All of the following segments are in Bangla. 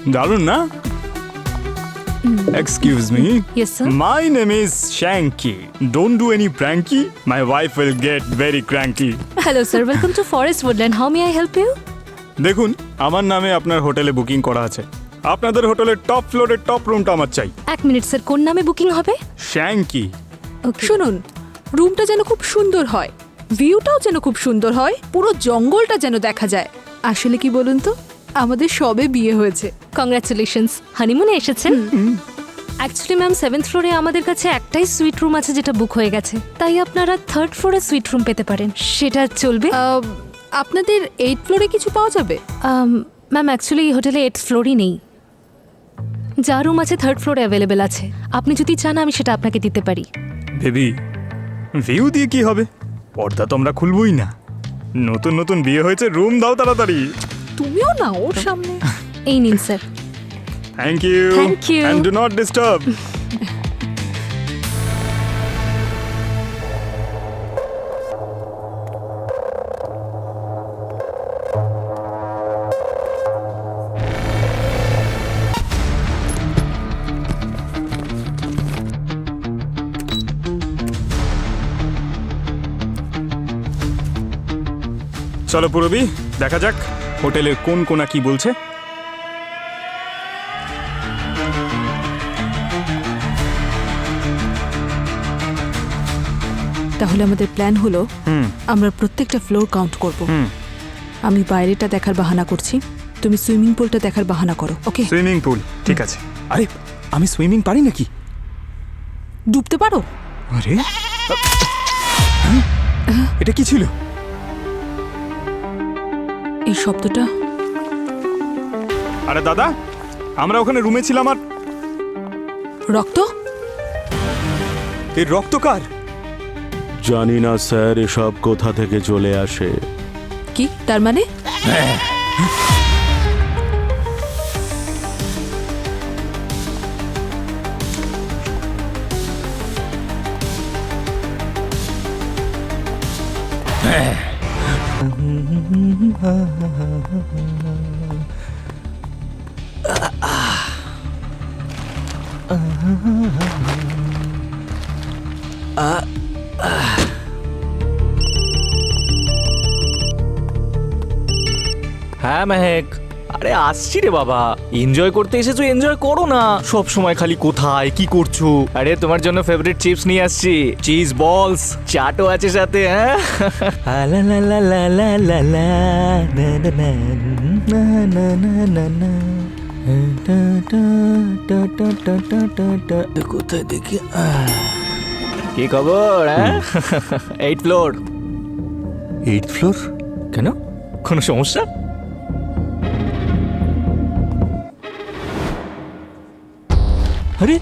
দারুণ না? Excuse me. Yes, sir. My name is Shanky. Don't do any pranky. My wife will get very cranky. Hello, sir. Welcome to Forest Woodland. How may I help you? দেখুন, আমার নামে আপনার হোটেলে বুকিং করা আছে। আপনাদের হোটেলের টপ ফ্লোরের টপ রুমটা আমার চাই। এক মিনিট স্যার, কোন নামে বুকিং হবে? শ্যাঙ্কি। ওকে। শুনুন, রুমটা যেন খুব সুন্দর হয়, ভিউটাও যেন খুব সুন্দর হয়, পুরো জঙ্গলটা যেন দেখা যায়। আসলে কি বলুন তো, আমাদের সবে বিয়ে হয়েছে। কংগ্রাচুলেশনস, হানিমুনে এসেছেন? অ্যাকচুয়ালি ম্যাম 7th ফ্লোরে আমাদের কাছে একটাই সুইট রুম আছে যেটা বুক হয়ে গেছে, তাই আপনারা 3rd ফ্লোরে সুইট রুম পেতে পারেন। সেটা চলবে? আপনাদের 8th ফ্লোরে কিছু পাওয়া যাবে? ম্যাম অ্যাকচুয়ালি এই হোটেলে 8th ফ্লোরই নেই। যা রুম আছে 3rd ফ্লোরে অ্যাভেলেবেল আছে। আপনি যদি চান আমি সেটা আপনাকে দিতে পারি। বেবি, ভিউ দিয়ে কি হবে? পর্দা তো আমরা খুলবই না। নতুন নতুন বিয়ে হয়েছে, রুম দাও তাড়াতাড়ি। তুমিও না ওর সামনে। এই নিন sir. Thank you. Thank you. And do not disturb. চলো পুরবি, দেখা যাক হোটেলের কোন কোনা কি বলছে। তাহলে আমাদের প্ল্যান হলো আমরা প্রত্যেকটা ফ্লোর কাউন্ট করব। আমি বাইরেটা দেখার বাহানা করছি, তুমি সুইমিং পুলটা দেখার বাহানা করো। ওকে? সুইমিং পুল, ঠিক আছে। আরে আমি সুইমিং পারি নাকি? ডুবতে পারো? আরে এটা কি ছিল? এই শব্দটা? আরে দাদা, আমরা ওখানে রুমে ছিলাম আর রক্ত? এই রক্ত কার? জানি না স্যার, এসব কোথা থেকে চলে আসে। কি তার মানে? হ্যাঁ মেহেক, আরে আসছি রে বাবা। এনজয় করতে এসেছো, এনজয় করো না। সব সময় খালি কোথায় কি করছো। আরে তোমার জন্য ফেভারিট চিপস নিয়ে আসছি, চিজ বলস, চাটও আছে সাথে। হ্যাঁ লা লা লা লা লা লা লা না না না না না না না না টা টা টা টা টা টা টা টা। কোথায় দেখি? কি খবর? হ্যাঁ 8th ফ্লোর। 8th floor? কেন, কোনো সমস্যা? আরে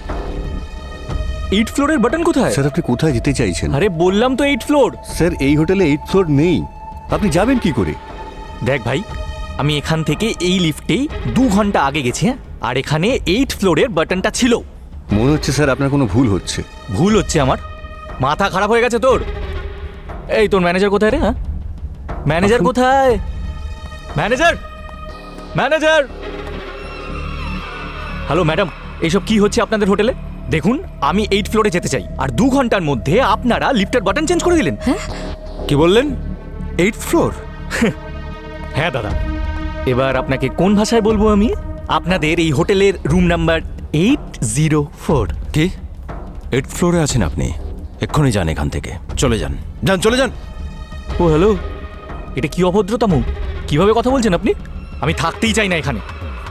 8th ফ্লোরের বাটন কোথায়? স্যার আপনি কোথায় যেতে চাইছেন? আরে বললাম তো 8th ফ্লোর। স্যার এই হোটেলে 8th ফ্লোর নেই, আপনি যাবেন কি করে? দেখ ভাই, আমি এখান থেকে এই লিফটেই 2 ঘন্টা আগে গেছি, হ্যাঁ, আর এখানে 8th ফ্লোরের বাটনটা ছিল। মনে হচ্ছে স্যার আপনার কোনো ভুল হচ্ছে। ভুল হচ্ছে আমার? মাথা খারাপ হয়ে গেছে তোর? এই তোর ম্যানেজার কোথায় রে? হ্যাঁ, ম্যানেজার কোথায়? Manager, manager. হ্যালো ম্যাডাম, এইসব কি হচ্ছে আপনাদের হোটেলে? দেখুন, আমি 8th ফ্লোরে যেতে চাই, আর 2 ঘন্টার মধ্যে আপনারা লিফটের বাটন চেঞ্জ করে দিলেন। কি বললেন? 8th floor? হ্যাঁ দাদা, এবার আপনাকে কোন ভাষায় বলবো আমি? আপনাদের এই হোটেলের রুম নাম্বার 804। কি 8th ফ্লোরে আছেন আপনি? এক্ষুনি যান এখান থেকে, চলে যান, যান চলে যান। ও হ্যালো, এটা কি অভদ্রতম? কিভাবে কথা বলছেন আপনি? আমি থাকতেই চাই না এখানে,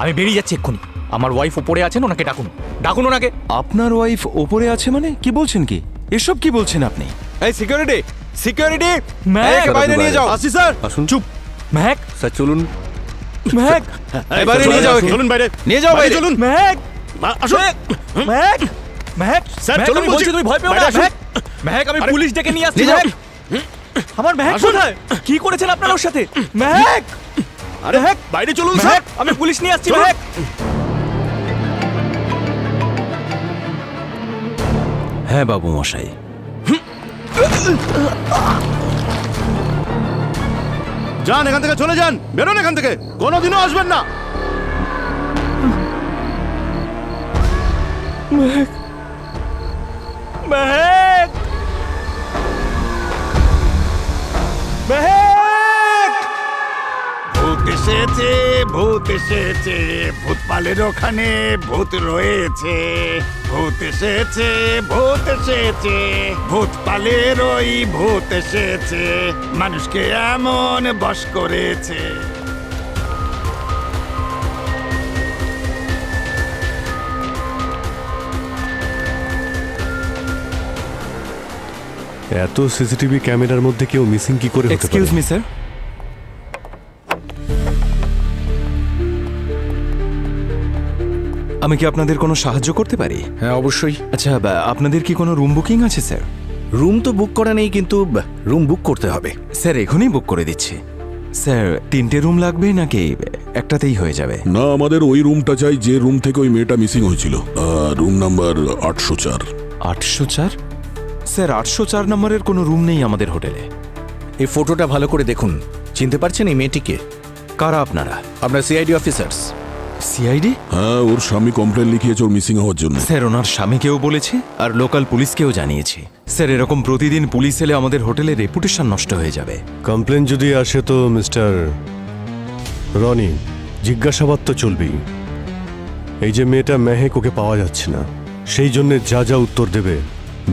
আমি বেরিয়ে যাচ্ছি এক্ষুনি। আমার ওয়াইফ ওপরে আছেন, ওনাকে ডাকুন, ডাকুন ওনাকে। আপনার ওয়াইফ ওপরে আছে মানে কি বলছেন? কি এসব কি বলছেন আপনি? এই সিকিউরিটি, সিকিউরিটি, ম্যাক, বাইরে নিয়ে যাও। আসি স্যার। আসুন। চুপ। ম্যাক, স্যার চলুন। ম্যাক, বাইরে নিয়ে যাও। চলুন বাইরে, নিয়ে যাও বাইরে। চলুন ম্যাক, আসুন। ম্যাক, ম্যাক, স্যার, ম্যাক, চলুন আমি বলছি। বলছি, তুমি ভয় পেও না। বাইরে আসুন। ম্যাক, ম্যাক, আমি আরে, পুলিশ ডেকে নিয়ে আসছি। নিয়ে যাও। ম্যাক, আমার ম্যাক আসুন। কোথায়? কি করেছেন আপনার ওর সাথে? ম্যাক, আরে বাইরে চলুন স্যার। ম্যাক, আমি পুলিশ নিয়ে আসছি। ম্যাক, হ্যাঁ বাবু মশাই। যান এখান থেকে, চলে যান, বেরোন এখান থেকে, কোনোদিনও আসবেন না। মেহেক মেহেক ভূত এসেছে, ভূত এসেছে, ভূতপালের ওখানে ভূত রয়েছে। ভূত এসেছে, ভূত এসেছে, ভূতপালের ওই ভূত এসেছে, মানুষকে এমন বশ করেছে। এত সিসিটিভি ক্যামেরার মধ্যে কেউ মিসিং কি করে হতে এক্সকিউজ পারে? মি স্যার, আমি কি আপনাদের কোনো সাহায্য করতে পারি? হ্যাঁ অবশ্যই। আচ্ছা, আপনাদের কি কোনো রুম বুকিং আছে স্যার? রুম তো বুক করা নেই, কিন্তু রুম বুক করতে হবে। স্যার এখনই বুক করে দিচ্ছি। স্যার 3টে রুম লাগবে নাকি একটাতেই হয়ে যাবে? না, আমাদের ওই রুমটা চাই যে রুম থেকে ওই মেয়েটা মিসিং হয়েছিল। Room number 804। 804? স্যার 804 নম্বরের কোনো রুম নেই আমাদের হোটেলে। এই ফটোটা ভালো করে দেখুন, চিনতে পারছেন এই মেয়েটিকে? কারা আপনারা? আপনার সিআইডি অফিসার্স। সিআইডি? হ্যাঁ, ওর স্বামী কমপ্লেন লিখিয়েছে ওর মিসিং হওয়ার জন্য। স্যার ওনার স্বামীকেও বলেছে আর লোকাল পুলিশকেও জানিয়েছি। স্যার এরকম প্রতিদিন পুলিশ এলে আমাদের হোটেলের রেপুটেশন নষ্ট হয়ে যাবে। কমপ্লেন যদি আসে তো মিস্টার রনি, জিজ্ঞাসাবাদ তো চলবেই। এই যে মেয়েটা মেহেক, ওকে পাওয়া যাচ্ছে না, সেই জন্য যা যা উত্তর দেবে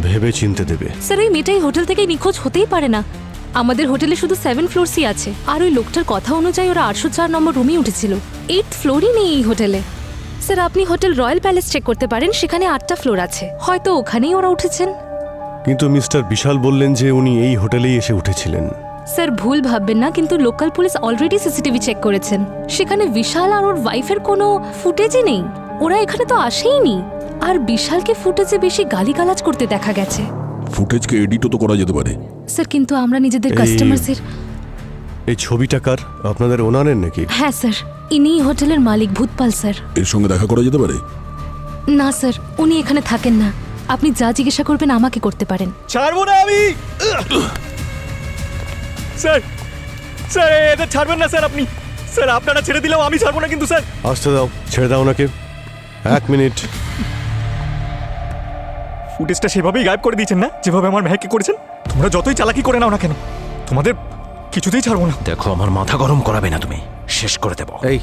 ভেবে চিনতে দেবে। স্যার ওই মেয়েটাই হোটেল থেকে নিখোঁজ হতেই পারে না। আমাদের হোটেলে শুধু 7 ফ্লোরসই আছে, আর ওই লোকটার কথা অনুযায়ী ওরা 804 নম্বর রুমে উঠেছিল। 8th ফ্লোরই নেই এই হোটেলে। স্যার আপনি হোটেল রয়্যাল প্যালেস চেক করতে পারেন, সেখানে 8টা ফ্লোর আছে, হয়তো ওখানেই ওরা উঠেছেন। কিন্তু মিস্টার বিশাল বললেন যে উনি এই হোটেলেই এসে উঠেছিলেন। স্যার ভুল ভাববেন না, কিন্তু local police already CCTV check করেছেন, সেখানে বিশাল আর ওর ওয়াইফের কোনো ফুটেজই নেই। ওরা এখানে তো আসেইনি। আর বিশালকে ফুটেজে বেশি গালিগালাজ করতে দেখা গেছে। ফুটেজকে এডিটও তো করা যেতে পারে। স্যার কিন্তু আমরা নিজেদের এই- কাস্টমারদের। এই ছবিটা কার? আপনাদের ওনারের নাকি? হ্যাঁ স্যার, ইনিই হোটেলের মালিক ভূতপাল স্যার। এর সঙ্গে দেখা করা যেতে পারে? না স্যার, উনি এখানে থাকেন না। আপনি যা জিজ্ঞাসা করবেন আমাকে করতে পারেন। ছাড়বো না আমি। স্যার স্যার এদের ছাড়বেন না স্যার আপনি। স্যার আপনারা ছেড়ে দিলেও আমি ছাড়বো না কিন্তু স্যার। আসতে দাও, ছেড়ে দাও ওনাকে। 1 মিনিট। ফুটেজটা সেভাবেই গায়েব করে দিয়েছেন না যেভাবে আমার মেহেককে করেছেন। তোমরা যতই চালাকি করে নাও না কেন, তোমাদের কিছুতেই ছাড়বো না। দেখো আমার মাথা গরম করাবে না, তুমি শেষ করে দেবো। এই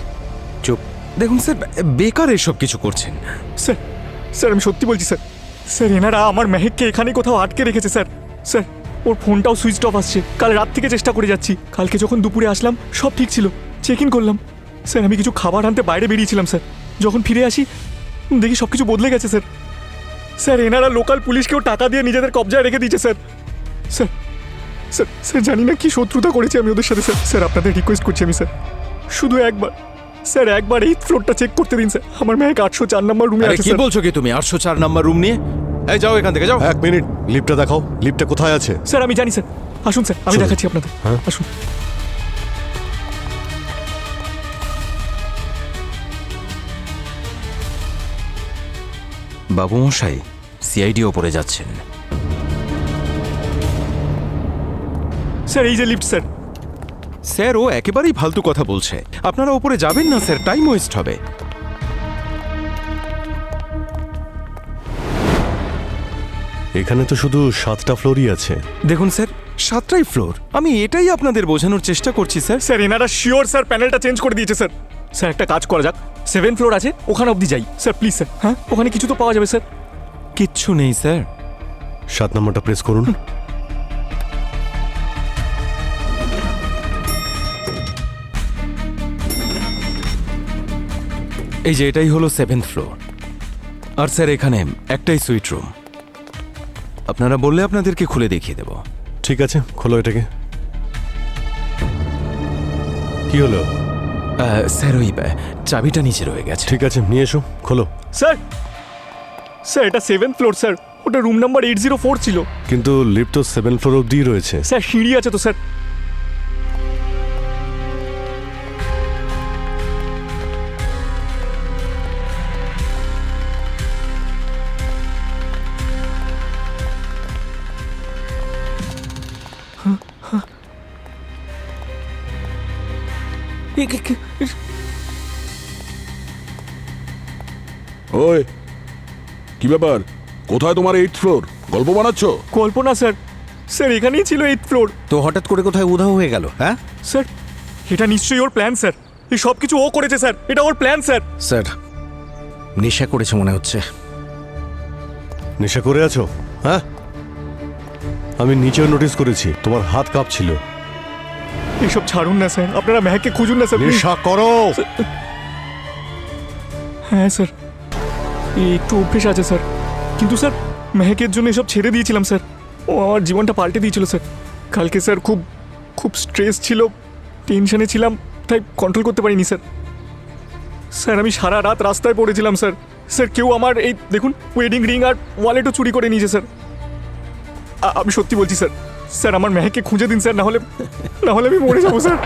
চুপ। দেখুন স্যার, বেকার এসব কিছু করছেন। স্যার স্যার আমি সত্যি বলছি স্যার। স্যার এনারা আমার মেহেককে এখানে কোথাও আটকে রেখেছে স্যার। স্যার ওর ফোনটাও সুইচ অফ আসছে। কাল রাত থেকে চেষ্টা করে যাচ্ছি। কালকে যখন দুপুরে আসলাম সব ঠিক ছিল, চেক ইন করলাম। স্যার আমি কিছু খাবার আনতে বাইরে বেরিয়েছিলাম স্যার। যখন ফিরে আসি দেখি সব কিছু বদলে গেছে স্যার। স্যার এনারা লোকাল পুলিশকেও টাকা দিয়ে নিজেদের কবজায় রেখে দিয়েছে স্যার। স্যার স্যার স্যার জানি না কি শত্রুতা করেছি আমি ওদের সাথে স্যার। স্যার আপনাদের রিকোয়েস্ট করছি আমি স্যার, শুধু একবার স্যার একবার এই ফ্লোরটা চেক করতে দিন স্যার। আমার মেহেক 804 নম্বর রুমে আরে আছে কি স্যার। বলছো কি তুমি? 804 নাম্বার রুম নিয়ে? এই যাও এখান থেকে, যাও। 1 মিনিট, লিফটটা দেখাও। লিফটটা কোথায় আছে? স্যার আমি জানি স্যার, আসুন স্যার আমি চলুন। দেখাচ্ছি আপনাদের। হ্যাঁ। আসুন। বাবু মশাই, সিআইডি ওপরে যাচ্ছেন। স্যার এই যে লিফট স্যার। স্যার ও একেবারেই ফালতু কথা বলছে। আপনারা ওপরে যাবেন না স্যার, টাইম ওয়েস্ট হবে। এখানে তো শুধু 7টা ফ্লোরই আছে। দেখুন স্যার, 7টাই ফ্লোর। আমি এটাই আপনাদের বোঝানোর চেষ্টা করছি স্যার। স্যার এনারা শিওর স্যার প্যানেলটা চেঞ্জ করে দিয়েছে স্যার। স্যার একটা কাজ করা যাক, 7 ফ্লোর আছে ওখানে অবধি যাই স্যার প্লিজ স্যার। হ্যাঁ ওখানে কিছু তো পাওয়া যাবে স্যার। কিচ্ছু নেই স্যার। 7 নম্বরটা প্রেস করুন। এই যে এটাই হলো 7th ফ্লোর। আর স্যার এখানে একটাই সুইট রুম। আপনারা বললে আপনাদেরকে খুলে দেখিয়ে দেব। ঠিক আছে, খোলো এটাকে। কি হলো? স্যার ওই চাবিটা নিচে রয়ে গেছে। ঠিক আছে, নিয়ে এসো, খোলো। স্যার স্যার এটা 7 ফ্লোর স্যার, ওটা রুম নাম্বার 804 ছিল। কিন্তু লিফট তো 7 ফ্লোর অবধি রয়েছে। স্যার সিঁড়ি আছে তো স্যার। ওই কি ব্যাপার? কোথায় তোমার 8th ফ্লোর? গল্প বানাচ্ছ? কল্পনা স্যার, স্যার এখানেই ছিল 8th ফ্লোর। তো হঠাৎ করে কোথায় উধাও হয়ে গেল? হ্যাঁ স্যার এটা নিশ্চয়ই ওর প্ল্যান স্যার, এই সব কিছু ও করেছে স্যার, এটা ওর প্ল্যান স্যার। স্যার, নেশা করেছে মনে হচ্ছে। নেশা করে আছো? হ্যাঁ, আমি নিচেও নোটিস করেছি তোমার হাত কাঁপছিল। এসব ছাড়ুন না স্যার, আপনারা মেহেককে খুঁজুন না স্যার please। নেশা করো। হ্যাঁ স্যার, এই একটু অভ্যেস আছে স্যার, কিন্তু স্যার মেহেকের জন্য এসব ছেড়ে দিয়েছিলাম স্যার। ও আমার জীবনটা পাল্টে দিয়েছিল স্যার। কালকে স্যার খুব খুব স্ট্রেস ছিল, টেনশনে ছিলাম, তাই কন্ট্রোল করতে পারিনি স্যার। স্যার আমি সারা রাত রাস্তায় পড়েছিলাম স্যার। স্যার কেউ আমার এই দেখুন ওয়েডিং রিং আর ওয়ালেটও চুরি করে নিয়েছে স্যার। আমি সত্যি বলছি স্যার, স্যার আমার মেহেককে খুঁজে দিন স্যার, নাহলে আমি মরে যাবো স্যার।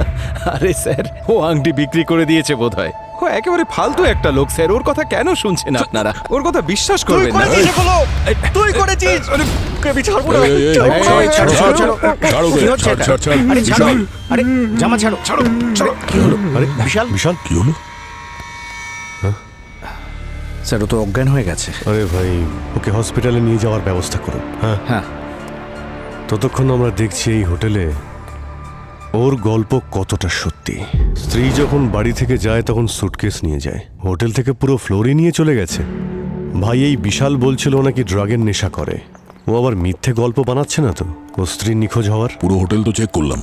আরে স্যার, ও আংটি বিক্রি করে দিয়েছে বোধহয়। ও একেবারে ফালতু একটা লোক স্যার, ওর কথা কেন শুনছেন আপনারা? ওর কথা বিশ্বাস করবেন না। তুই করেছিস। আমি ছাড়বো না। এই, এই, এই, ছাড়বো না। এই, ছাড়ো, ছাড়ো, ছাড়ো। ছাড়ো কি ওকে, হচ্ছে ছাড়, এটা? ছাড়, ছাড়। আরে ছাড়ো, বিশাল, আরে জামা ছাড়ো, ছাড়ো, ছাড়ো। কি হলো? আরে বিশাল, বিশাল, কি হলো? স্যার ও তো অজ্ঞান হয়ে গেছে। আরে ভাই, ওকে হসপিটালে নিয়ে যাওয়ার ব্যবস্থা করো। হ্যাঁ, হ্যাঁ, ততক্ষণ আমরা দেখছি এই হোটেলে ওর গল্প কতটা সত্যি। স্ত্রী যখন বাড়ি থেকে যায় তখন সুটকেস নিয়ে যায়, হোটেল থেকে পুরো ফ্লোরই নিয়ে চলে গেছে। ভাই এই বিশাল বলছিল ও নাকি ড্রাগের নেশা করে। ও আবার মিথ্যে গল্প বানাচ্ছে না তো ও স্ত্রীর নিখোঁজ হওয়ার? পুরো হোটেল তো চেক করলাম,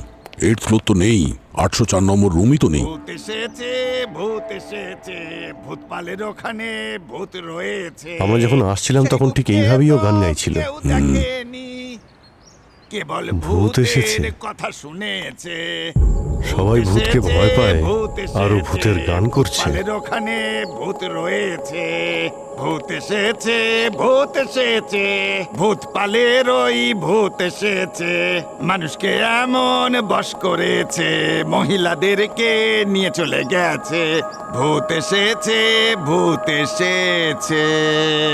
8th ফ্লোর তো নেই, 804 নম্বর রুমই তো নেই। ভূত এসেছে, ভূত এসেছে, ভূতপালের ওখানে ভূত রয়েছে। আমরা যখন আসছিলাম তখন ঠিক এইভাবেই ও গান গাইছিল। কেউ দেখেনি, কেবল ভূত ভূত এসেছে। এসেছে কথা শুনেছে। সবাই ভূত ভূতকে এসেছে, ভয় পায়, ভূত আর ও এসেছে, ভূতের গান করছে। ভূতপালের ওখানে ভূত রয়েছে। ভূত এসেছে, ভূত এসেছে, ভূতপালের ওই ভূত এসেছে। মানুষকে এমন বশ করেছে, মহিলাদেরকে নিয়ে চলে গেছে। ভূত এসেছে, ভূত এসেছে।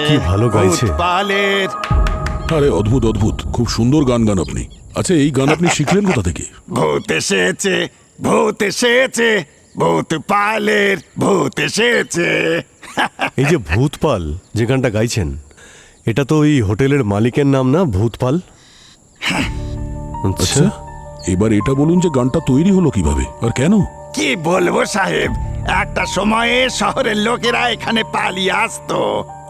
কি ভালো গাইছে। ভূতপালের আরে অদ্ভুত অদ্ভুত, খুব সুন্দর গান গান আপনি। আচ্ছা এই গান আপনি শিখলেন কোথা থেকে? ভূত এসেছে, ভূত এসেছে, ভূতপালের ভূত এসেছে। এই যে ভূতপাল যে গানটা গাইছেন, এটা তো ওই হোটেলের মালিকের নাম না, ভূতপাল? আচ্ছা, আচ্ছা এবার এটা বলুন যে গানটা তৈরি হলো কিভাবে আর কেন? কি বলবো সাহেব, একটা সময়ে শহরের লোকেরা এখানে পালিয়ে আসতো,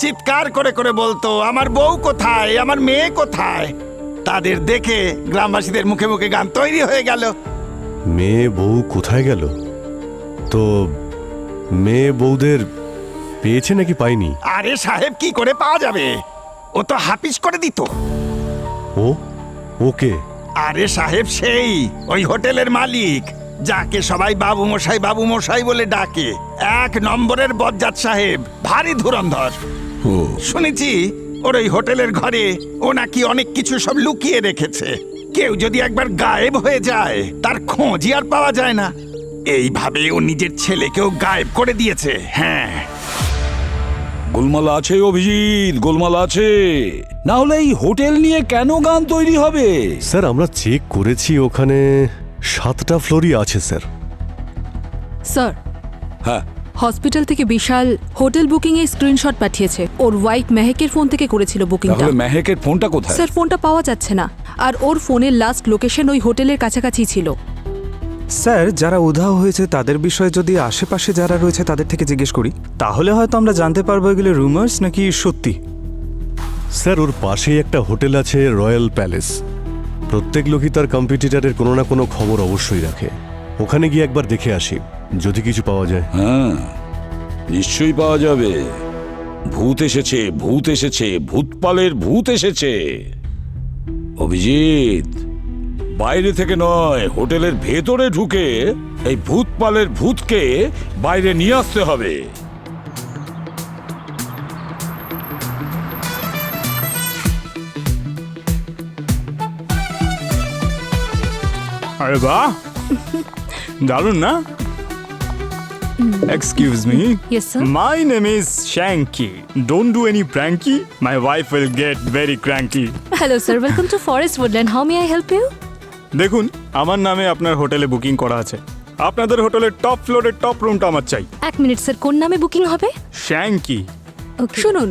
চিৎকার করে করে বলতো আমার বউ কোথায়, আমার মেয়ে কোথায়। তাদের দেখে গ্রামবাসীদের মুখে মুখে গান তৈরি হয়ে গেল। মেয়ে বউ কোথায় গেল? তো মেয়ে বউদের পেয়েছে নাকি পায়নি? আরে সাহেব কি করে পাওয়া যাবে, ও তো হাপিস করে দিত। ও ওকে আরে সাহেব সেই ওই হোটেলের মালিক, যাকে সবাই বাবু মশাই বলে ডাকে। 1 নম্বরের বজ্জাত সাহেব, ভারী ধুরন্ধর। ও শুনেছি ওর ওই হোটেলের ঘরে ও নাকি অনেক কিছু সব লুকিয়ে রেখেছে। কেউ যদি একবার গায়েব হয়ে যায় তার খোঁজই আর পাওয়া যায় না। এইভাবে ও নিজের ছেলেকেও গায়েব করে দিয়েছে। হ্যাঁ, গোলমাল আছে অভিজিৎ, গোলমাল আছে। না হলে এই হোটেল নিয়ে কেন গান তৈরি হবে? স্যার, আমরা চেক করেছি, ওখানে 7টা ফ্লোরই আছে স্যার। স্যার, হ্যাঁ, হসপিটাল থেকে বিশাল হোটেল বুকিং এর স্ক্রিনশট পাঠিয়েছে। ওর ওয়াইফ মেহেকের ফোন থেকে করেছিল বুকিংটা। তাহলে মেহেকের ফোনটা কোথায়? স্যার ফোনটা পাওয়া যাচ্ছে না, আর ওর ফোনের লাস্ট লোকেশন ওই হোটেলের কাছাকাছি ছিল। স্যার, যারা উধাও হয়েছে তাদের বিষয়ে যদি আশেপাশে যারা রয়েছে তাদের থেকে জিজ্ঞেস করি, তাহলে হয়তো আমরা জানতে পারবো এগুলো রুমার্স নাকি সত্যি। স্যার, ওর পাশেই একটা হোটেল আছে, রয়্যাল প্যালেস। প্রত্যেক লোকই তার কম্পিটিটরের কোনো না কোনো খবর অবশ্যই রাখে। ওখানে গিয়ে একবার দেখে আসি, যদি কিছু পাওয়া যায়। হ্যাঁ, নিশ্চয়ই পাওয়া যাবে। ভূত এসেছে, ভূত এসেছে, ভূতপালের ভূত এসেছে। অভিজিৎ, বাইরে থেকে নয়, হোটেলের ভেতরে ঢুকে এই ভূতপালের ভূতকে বাইরে নিয়ে আসতে হবে। আরে বাহ, দারুণ না? Excuse me. Yes, sir. My name is Shanky. Don't do any pranky. My wife will get very cranky. Hello sir, welcome to Forest Woodland. How may I help you? দেখুন, আমার নামে আপনার হোটেলে বুকিং করা আছে। আপনাদের হোটেলের টপ ফ্লোরের টপ রুমটা আমার চাই। 1 মিনিট স্যার, কোন নামে বুকিং হবে? শ্যাঙ্কি। ওকে। শুনুন,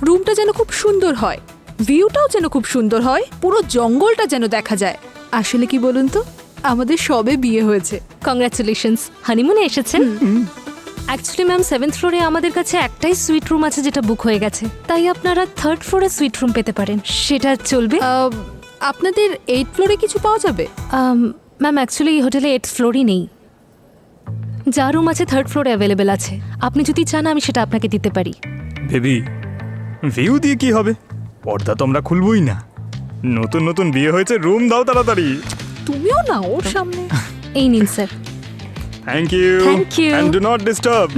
রুমটা যেন খুব সুন্দর হয়, ভিউটাও যেন খুব সুন্দর হয়, পুরো জঙ্গলটা যেন দেখা যায়। আসলে কি বলুন তো, আমাদের সবে বিয়ে হয়েছে। কংগ্রাচুলেশনস, হানিমুনে এসেছেন? অ্যাকচুয়ালি ম্যাম 7th ফ্লোরে আমাদের কাছে একটাই সুইট রুম আছে যেটা বুক হয়ে গেছে, তাই আপনারা 3rd ফ্লোরে সুইট রুম পেতে পারেন। সেটা চলবে? আপনাদের 8th ফ্লোরে কিছু পাওয়া যাবে? ম্যাম অ্যাকচুয়ালি এই হোটেলে 8th ফ্লোরই নেই, যা রুম আছে 3rd ফ্লোরে অ্যাভেলেবেল আছে। আপনি যদি চান আমি সেটা আপনাকে দিতে পারি। বেবি, ভিউ দিয়ে কি হবে? পর্দা তো আমরা খুলবই না। নতুন নতুন বিয়ে হয়েছে, রুম দাও তাড়াতাড়ি। তুমিও না ওর সামনে। এই নিন sir. Thank you. Thank you. And do not disturb.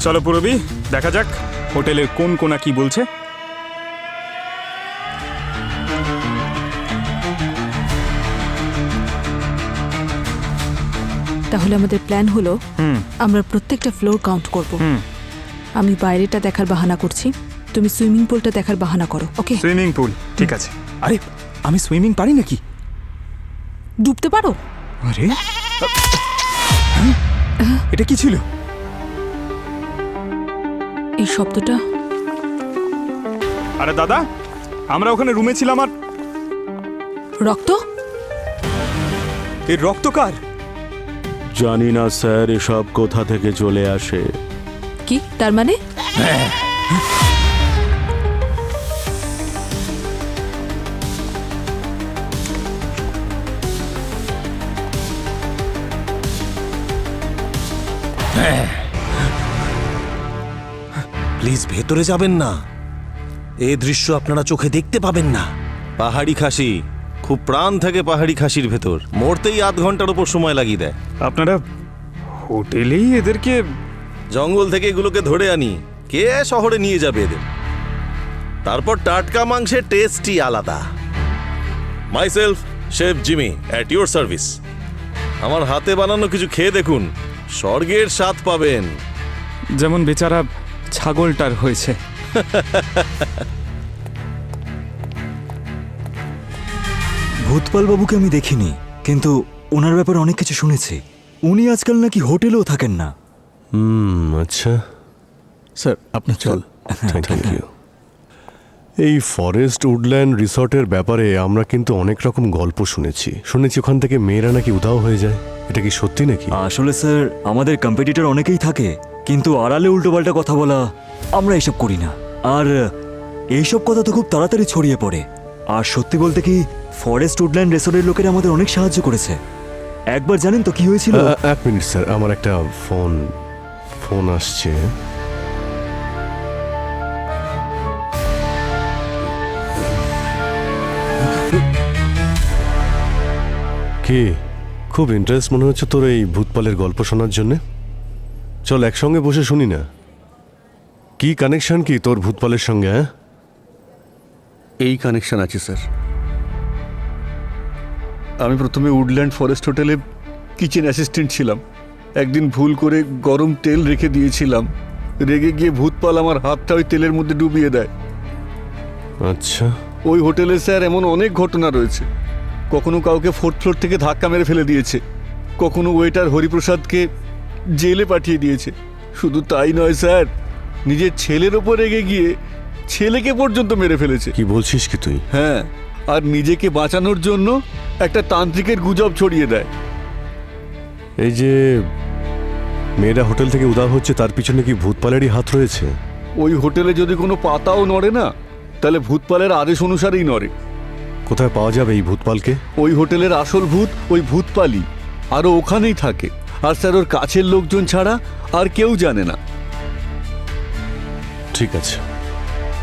চলো পুরবি, দেখা যাক হোটেলের কোন কোনা কি বলছে। তাহলে আমাদের প্ল্যান হলো আমরা প্রত্যেকটা ফ্লোর কাউন্ট করব। আমি বাইরেটা দেখার বাহানা করছি, তুমি সুইমিং পুলটা দেখার বাহানা করো। ওকে? সুইমিং পুল, ঠিক আছে। আরে আমি সুইমিং পারি নাকি? ডুবতে পারো? আরে এটা কি ছিল? এই শব্দটা? আরে দাদা, আমরা ওখানে রুমে ছিলাম আর রক্ত? এই রক্ত কার? জানি না স্যার এসব কোথা থেকে চলে আসে। কি তার মানে? প্লিজ ভেতরে যাবেন না, এই দৃশ্য আপনারা চোখে দেখতে পাবেন না। পাহাড়ি খাসি, খুব প্রাণ থাকে পাহাড়ি খাসির ভেতর, মরতেই আধ ঘন্টার উপর সময় লাগিয়ে দেয়। আপনারা হোটেলেই এদেরকে? জঙ্গল থেকে এগুলোকে ধরে আনি, কে শহরে নিয়ে যাবে এদের? তারপর টাটকা মাংসের টেস্টই আলাদা। Myself chef Jimmy at your service. আমার হাতে বানানো কিছু খেয়ে দেখুন, স্বর্গের স্বাদ পাবেন। যেমন বেচারা ছাগলটার হয়েছে। ভূতপাল বাবুকে আমি দেখিনি, কিন্তু ওনার ব্যাপারে অনেক কিছু শুনেছি। উনি আজকাল নাকি হোটেলেও থাকেন না। আচ্ছা স্যার আপনার চল। Thank you. এই ফরেস্ট উডল্যান্ড রিসর্টের ব্যাপারে আমরা কিন্তু অনেক রকম গল্প শুনেছি ওখান থেকে মেয়েরা নাকি উধাও হয়ে যায়। এটা কি সত্যি নাকি? আসলে স্যার আমাদের কম্পিটিটর অনেকেই থাকে, কিন্তু আড়ালে উল্টোপাল্টা কথা বলা আমরা এসব করি না। আর এইসব কথা তো খুব তাড়াতাড়ি ছড়িয়ে পড়ে। আর সত্যি বলতে কি, ফরেস্ট উডল্যান্ড রিসর্টের লোকেরা আমাদের অনেক সাহায্য করেছে। একবার জানেন তো কি হয়েছিল? এক মিনিট স্যার, আমার একটা ফোন আসছে। কি খুব ইন্টারেস্ট মনে হচ্ছে তোর এই ভূতপালের গল্প শোনার জন্য? চল একসঙ্গে বসে শুনি না। কি কানেকশন কি তোর ভূতপালের সঙ্গে? হ্যাঁ, এই কানেকশন আছে স্যার। আমি প্রথমে উডল্যান্ড ফরেস্ট হোটেলে কিচেন অ্যাসিস্ট্যান্ট ছিলাম। একদিন ভুল করে গরম তেল রেখে দিয়েছিলাম, রেগে গিয়ে ভূতপাল আমার হাতটা ওই তেলের মধ্যে ডুবিয়ে দেয়। আচ্ছা। ওই হোটেলে স্যার এমন অনেক ঘটনা রয়েছে। কখনো কাউকে 4th ফ্লোর থেকে ধাক্কা মেরে ফেলে দিয়েছে, কখনো ওয়েটার হরিপ্রসাদকে জেলে পাঠিয়ে দিয়েছে। শুধু তাই নয় স্যার, নিজের ছেলের ওপর রেগে গিয়ে ছেলেকে পর্যন্ত মেরে ফেলেছে। কি বলছিস কি তুই? হ্যাঁ, আর নিজেকে বাঁচানোর জন্য একটা তান্ত্রিকের গুজব ছড়িয়ে দেয়। এই যে মেয়েরা হোটেল থেকে উধাও হচ্ছে, তার পিছনে কি ভূতপালেরই হাত রয়েছে? ওই হোটেলে যদি কোনো পাতাও নড়ে না, তাহলে ভূতপালের আদেশ অনুসারেই নড়ে। কোথায় পাওয়া যাবে এই ভূতপালকে? ওই হোটেলের আসল ভূত ওই ভূতপালই, আরও ওখানেই থাকে। আর স্যার ওর কাছের লোকজন ছাড়া আর কেউ জানে না। ঠিক আছে,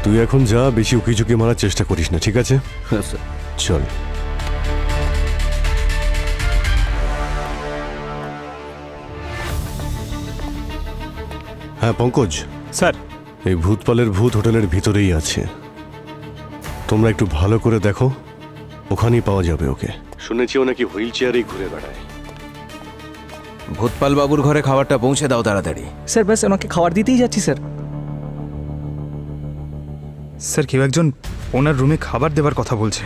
তুই এখন যা, বেশি উকিঝুঁকি মারার চেষ্টা করিস না, ঠিক আছে? হ্যাঁ স্যার। চল। হ্যাঁ পঙ্কজ স্যার, এই ভূতপালের ভূত হোটেলের ভিতরেই আছে। তোমরা একটু ভালো করে দেখো, ওখানেই পাওয়া যাবে ওকে। শুনেছি ও নাকি হুইল চেয়ারেই ঘুরে বেড়ায়। ভূতপাল বাবুর ঘরে খাবারটা পৌঁছে দাও তাড়াতাড়ি। স্যার ব্যাস ওনাকে খাবার দিতেই যাচ্ছি স্যার। স্যার কেউ একজন ওনার রুমে খাবার দেবার কথা বলছে।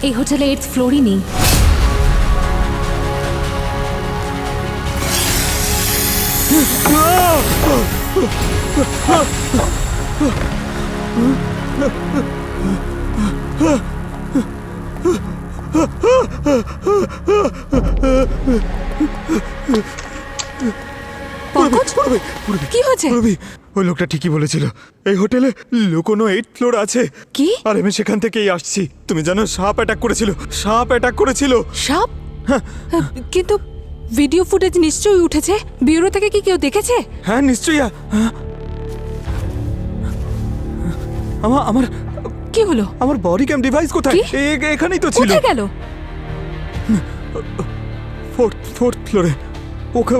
এই হোটেলে 8th ফ্লোরই নেই। পঙ্কজ, কি হয়েছে? ওই লোকটা ঠিকই বলেছিল, এই হোটেলে লুকোনো 8th ফ্লোর আছে। কি? আর আমি সেখান থেকেই আসছি। তুমি জানো সাপ অ্যাটাক করেছিল, সাপ অ্যাটাক করেছিল। সাপ? কিন্তু ভিডিও ফুটেজ নিশ্চয়ই উঠেছে। ব্যুরো থেকে কি কেউ দেখেছে? হ্যাঁ নিশ্চয়ই। আমার কি হলো? আমার বডি ক্যাম ডিভাইস কোথায়? এখানেই তো ছিল। কোথায় গেল? 4th ফ্লোরে।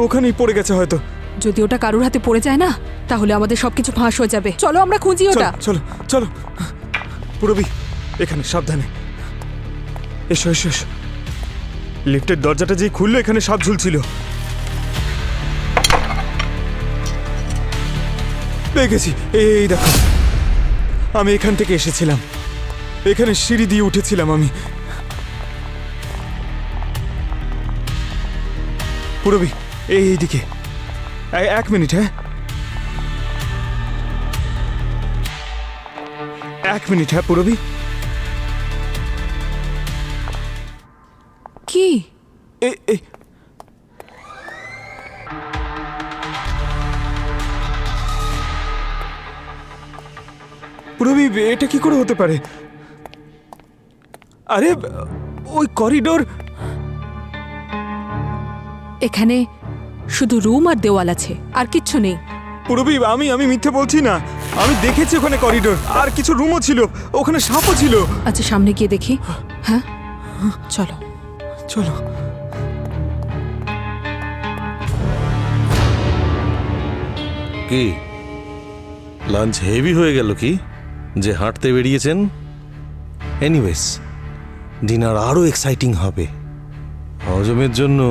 ওখানেই পড়ে গেছে হয়তো। যদি ওটা কারোর হাতে পড়ে যায় না, তাহলে আমাদের সবকিছু ফাঁস হয়ে যাবে। চলো আমরা খুঁজি ওটা। চলো চলো পুরবি, এখানে সাবধানে। এসো এসো এসো। লিফটের দরজাটা যেই খুললো, এখানে সাপ ঝুলছিল। পেয়ে গেছি, এই দেখো। আমি এখান থেকে এসেছিলাম, এখানে সিঁড়ি দিয়ে উঠেছিলাম আমি। পুরবি এইদিকে। 1 মিনিট। হ্যাঁ 1 মিনিট। হ্যাঁ পুরবি। কি? পুরবি এটা কি করে হতে পারে? আরে ওই করিডোর। এখানে শুধু রুম আর দেওয়াল আছে, আর কিচ্ছু নেই। পুরবি আমি মিথ্যে বলছি না, আমি দেখেছি ওখানে করিডোর আর কিছু রুমও ছিল, ওখানে সাপও ছিল। আচ্ছা সামনে গিয়ে দেখি। হ্যাঁ চলো চলো। কি লাঞ্চ হেভি হয়ে গেল কি যে হাঁটতে বেরিয়েছেন? এনিওয়েজ, ডিনার আরো এক্সাইটিং হবে। হজমের জন্য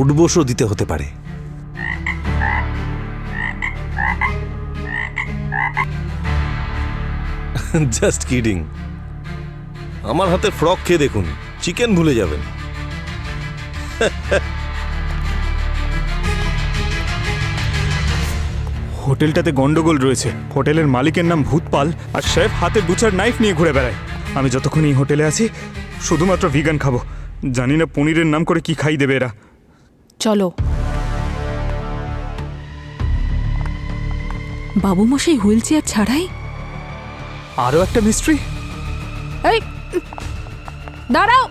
উঠবোসও দিতে হতে পারে। Just kidding. আমার হাতে ফ্রক খেয়ে দেখুন, চিকেন ভুলে যাবেন। হোটেলটাতে গন্ডগোল রয়েছে। হোটেলের মালিকের নাম ভূতপাল, আর শেফ হাতে বুচার নাইফ নিয়ে ঘুরে বেড়ায়। আমি যতক্ষণ এই হোটেলে আছি শুধুমাত্র ভিগান খাবো। জানি না পনিরের নাম করে কি খাই দেবে এরা। চলো। বাবু মশাই হুইল চেয়ার ছাড়াই? আরও একটা মিস্ট্রি। এই দাঁড়াও।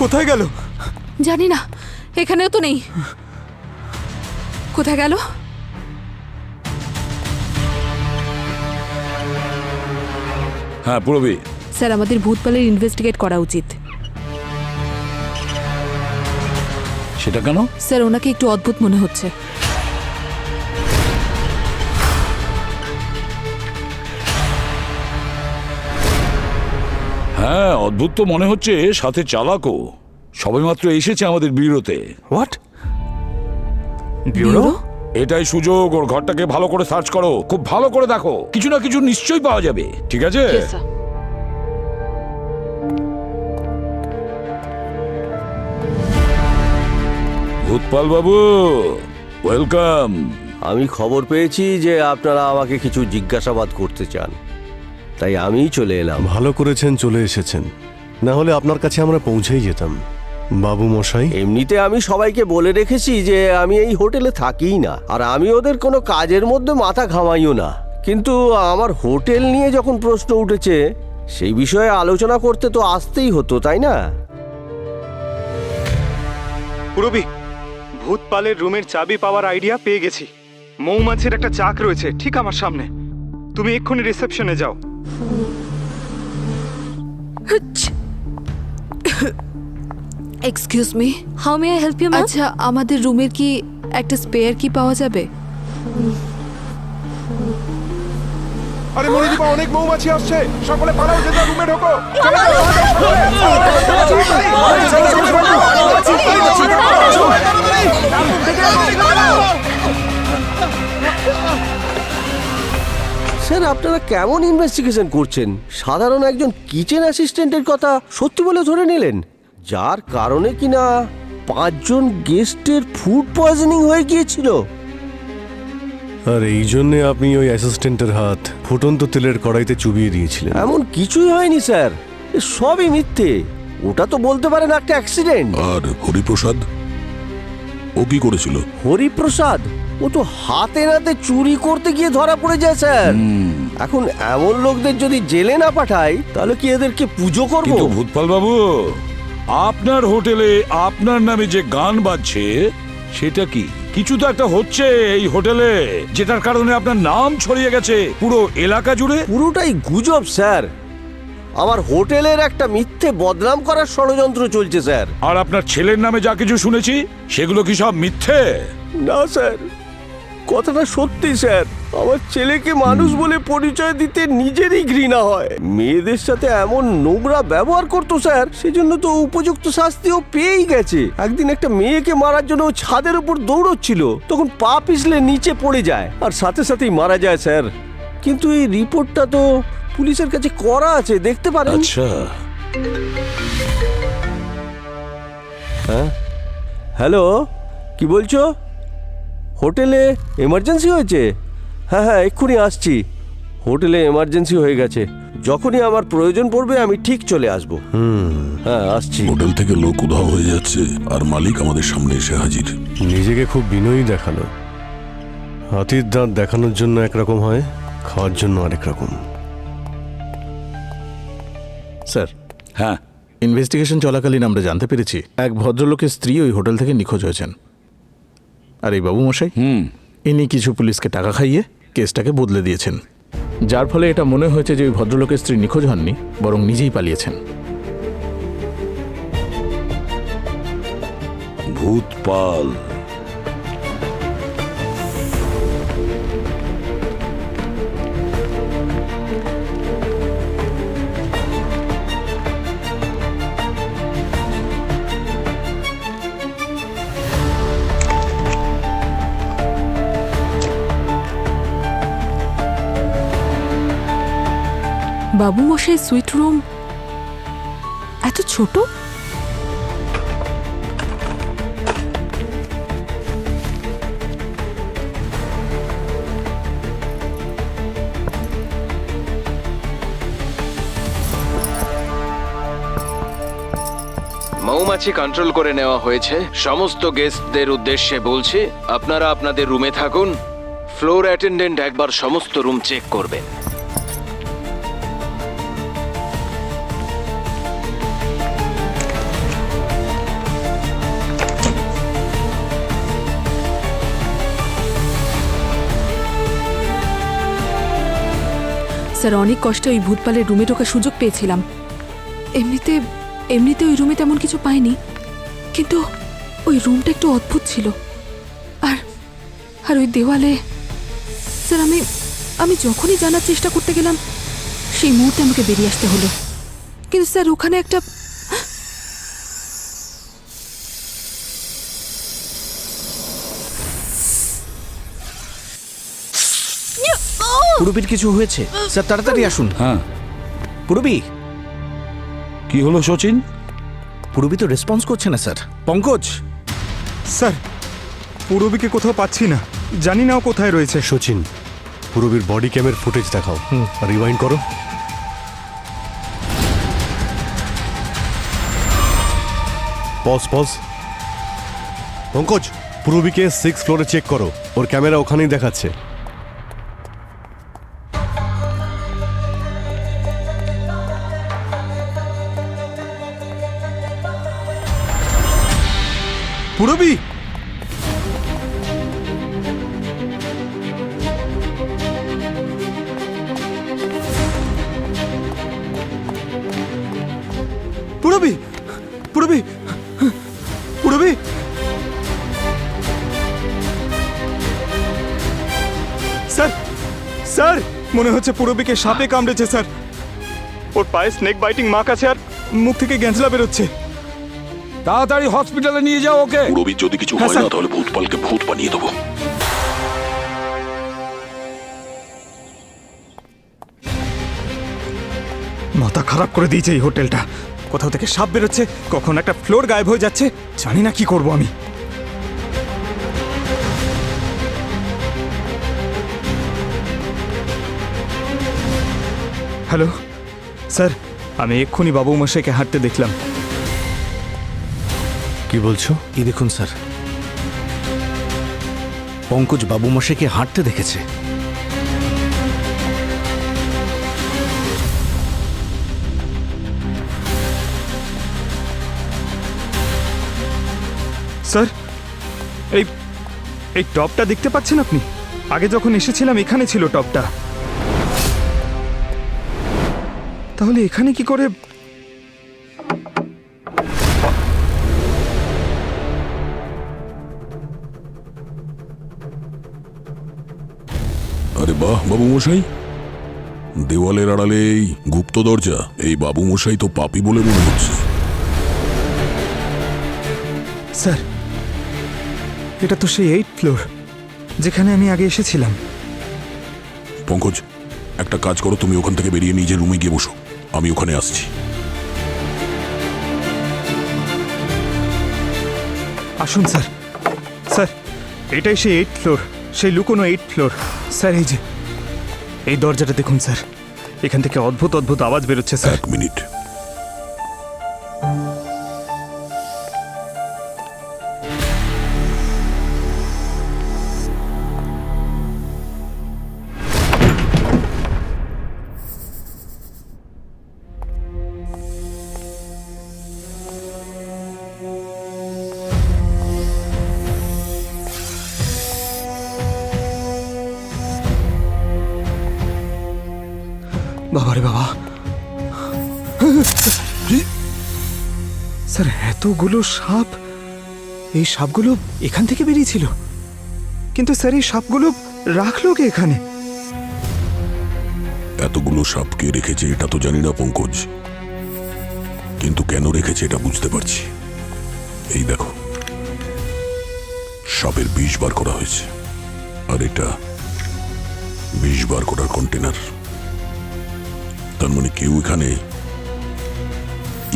কোথায় গেল? জানি না, এখানেও তো নেই। কোথায় গেল? হ্যাঁ পুরবি। স্যার আমাদের ভূতপালের ইনভেস্টিগেট করা উচিত। সেটা কেন? স্যার ওনাকে একটু অদ্ভুত মনে হচ্ছে। হ্যাঁ, অদ্ভুত তো মনে হচ্ছে, সাথে চালাকও। সবেমাত্র এসেছে আমাদের ব্যুরোতে। হোয়াট? ব্যুরো? এটাই সুযোগ, ওর ঘরটাকে ভালো করে সার্চ করো, খুব ভালো করে দেখো, কিছু না কিছু নিশ্চয়ই পাওয়া যাবে। ঠিক আছে? ভূতপাল বাবু, ওয়েলকাম। আমি খবর পেয়েছি যে আপনারা আমাকে কিছু জিজ্ঞাসাবাদ করতে চান, তাই আমিই চলে এলাম। ভালো করেছেন চলে এসেছেন, না হলে আপনার কাছে আমরা পৌঁছেই যেতাম। বাবু মশাই, এমনিতে আমি সবাইকে বলে রেখেছি যে আমি এই হোটেলে থাকিই না, আর আমি ওদের কোনো কাজের মধ্যে মাথা ঘামাইও না। কিন্তু আমার হোটেল নিয়ে যখন প্রশ্ন উঠেছে, সেই বিষয়ে আলোচনা করতে তো আসতেই হতো, তাই না? পুরবি, ভূতপালের রুমের চাবি পাওয়ার আইডিয়া পেয়ে গেছি। মৌমাছির একটা চাক রয়েছে ঠিক আমার সামনে। তুমি এক্ষুনি রিসেপশনে যাও। Excuse me, how may I help you ma'am? আচ্ছা আমাদের রুমের কি একটা স্পেয়ার কি পাওয়া যাবে? আরে মনিদীপা, অনেক মৌমাছি আসছে, সকলে পালাও, যে রুমে ঢোকো। স্যার, আপনারা কেমন ইনভেস্টিগেশন করছেন? সাধারণ একজন কিচেন অ্যাসিস্ট্যান্টের কথা সত্যি বলে ধরে নিলেন, যার কারণে কিনা 5 জন গেস্টের ফুড পয়জনিং হয়ে গিয়েছিল। আর এই জন্যে আপনি ওই অ্যাসিস্ট্যান্টের হাত ফুটন্ত তেলের কড়াইতে চুবিয়ে দিয়েছিলেন। এমন কিছুই হয়নি স্যার, এ সবই মিথ্যে। ওটা তো বলতে পারেন একটা অ্যাক্সিডেন্ট। আর হরিপ্রসাদ, ও কি করেছিল? হরিপ্রসাদ, ও তো হাতে নাতে চুরি করতে গিয়ে ধরা পড়ে যায় স্যার। এখন এমন লোকদের যদি জেলে না পাঠাই, তাহলে কি এদেরকে পুজো করব? কিন্তু ভূতপাল বাবু, আপনার হোটেলে আপনার নামে যে গান বাজছে, সেটা কি? কিছু তো একটা হচ্ছে এই হোটেলে, যেটার কারণে আপনার নাম ছড়িয়ে গেছে পুরো এলাকা জুড়ে। পুরোটাই গুজব স্যার। আমার হোটেলের একটা মিথ্যে বদনাম করার ষড়যন্ত্র চলছে স্যার। আর আপনার ছেলের নামে যা কিছু শুনেছি, সেগুলো কি সব মিথ্যে? না স্যার, কথাটা সত্যি স্যার। আমার ছেলেকে মানুষ বলে পরিচয় দিতে নিজেরই ঘৃণা হয়। মেয়েদের সাথে এমন নোংরা ব্যবহার করতো স্যার, সেজন্য তো উপযুক্ত শাস্তিও পেয়েই গেছে। একদিন একটা মেয়েকে মারার জন্য ও ছাদের উপর দৌড়চ্ছিল, তখন পা পিছলে নিচে পড়ে যায় আর সাথে সাথেই মারা যায় স্যার। কিন্তু এই রিপোর্টটা তো পুলিশের কাছে করা আছে, দেখতে পারেন। আচ্ছা, হ্যাঁ, হ্যালো, কি বলছো? হোটেলে এমার্জেন্সি হয়েছে? হ্যাঁ হ্যাঁ, এক্ষুনি আসছি। হোটেলে এমার্জেন্সি হয়ে গেছে, যখনই আমার প্রয়োজন পড়বে আমি ঠিক চলে আসবো। হ্যাঁ, আসছি। হোটেল থেকে লোক উধাও হয়ে যাচ্ছে, আর মালিক আমাদের সামনে এসে হাজির। নিজেকে খুব বিনয়ী দেখালো। হাতির দাঁত দেখানোর জন্য একরকম হয়, খাওয়ার জন্য আরেক রকম। স্যার, হ্যাঁ, ইনভেস্টিগেশন চলাকালীন আমরা জানতে পেরেছি এক ভদ্রলোকের স্ত্রী ওই হোটেল থেকে নিখোঁজ হয়েছেন। আর এই বাবু মশাই, ইনি কিছু পুলিশকে টাকা খাইয়ে কেসটাকে বদলে দিয়েছেন, যার ফলে এটা মনে হয়েছে যে ওই ভদ্রলোকের স্ত্রী নিখোঁজ হননি, বরং নিজেই পালিয়েছেন। ভূতপাল। বাবু মশাই সুইট রুম এত ছোট? মৌমাছি কন্ট্রোল করে নেওয়া হয়েছে। সমস্ত গেস্টদের উদ্দেশ্যে বলছি, আপনারা আপনাদের রুমে থাকুন। ফ্লোর অ্যাটেন্ডেন্ট একবার সমস্ত রুম চেক করবেন। স্যার, অনেক কষ্টে ওই ভূতপালের রুমে ঢোকার সুযোগ পেয়েছিলাম। এমনিতে ওই রুমে তেমন কিছু পাইনি, কিন্তু ওই রুমটা একটু অদ্ভুত ছিল। আর ওই দেওয়ালে, স্যার, আমি যখনই জানার চেষ্টা করতে গেলাম, সেই মুহূর্তে আমাকে বেরিয়ে আসতে হলো। কিন্তু স্যার ওখানে একটা পুরবীর কিছু হয়েছে স্যার, তাড়াতাড়ি আসুন। হ্যাঁ, পুরবী, কি হলো সচিন? পুরবী তো রেসপন্স করছে না স্যার। পঙ্কজ, স্যার পূরবীকে কোথাও পাচ্ছি না, জানি না ও কোথায় রয়েছে। সচিন, পূরবীর বডি ক্যামের ফুটেজ দেখাও, রিওয়াইন্ড করো। Pause pause. পঙ্কজ, পূরবীকে 6th ফ্লোরে চেক করো, ওর ক্যামেরা ওখানেই দেখাচ্ছে। পূরবী, পূরবী, পূরবী, পূরবী। স্যার, স্যার মনে হচ্ছে পূরবীকে সাপে কামড়েছে স্যার। ওর পায়ে স্নেক বাইটিং মার্ক আছে আর মুখ থেকে গ্যাঁজলা বেরোচ্ছে। তাড়াতাড়ি হসপিটালে নিয়ে যাও ওকে। পুরবীর যদি কিছু হয় না তাহলে ভূতপালকে ভূত বানিয়ে দেবো। মাথা খারাপ করে দিয়েছে এই হোটেলটা। কোথাও থেকে সাপ বেরোচ্ছে, কখন একটা ফ্লোর গায়েব হয়ে যাচ্ছে, জানি না কি করব আমি। হ্যালো স্যার, আমি এক্ষুনি বাবু মশাইকে হাঁটতে দেখলাম। কি বলছো? এই দেখুন স্যার, পঙ্কজ বাবু মশাইকে হাঁটতে দেখেছে। স্যার এই এই টপটা দেখতে পাচ্ছেন আপনি? আগে যখন এসেছিলাম এখানে ছিল টপটা, তাহলে এখানে কি করে? আরে বাহ বাবু মশাই, দেওয়ালের আড়ালে এই গুপ্ত দরজা। এই বাবু মশাই তো পাপী বলে মনে হচ্ছে। স্যার এটা তো সেই 8th ফ্লোর যেখানে আমি আগে এসেছিলাম। পঙ্কজ, একটা কাজ করো, তুমি ওখান থেকে বেরিয়ে নিজের রুমে গিয়ে বসো, আমি ওখানে আসছি। আসুন স্যার। স্যার এটাই সেই 8th ফ্লোর, সেই লুকোনো 8th ফ্লোর। স্যার এই যে এই দরজাটা দেখুন স্যার, এখান থেকে অদ্ভুত অদ্ভুত আওয়াজ বেরোচ্ছে স্যার। 1 মিনিট। বাবারে বাবা, স্যার এতগুলো সাপ! এই সাপগুলো এখান থেকে বেরিয়েছিল, কিন্তু স্যার এই সাপগুলো রাখলো কে এখানে? এতগুলো সাপকে রেখেছে এটা তো জানি না পঙ্কজ, কিন্তু কেন রেখেছে এটা বুঝতে পারছি। এই দেখো, সাপের বিষ বার করা হয়েছে, আর এটা বিষ বার করার কন্টেনার। তার মানে কেউ এখানে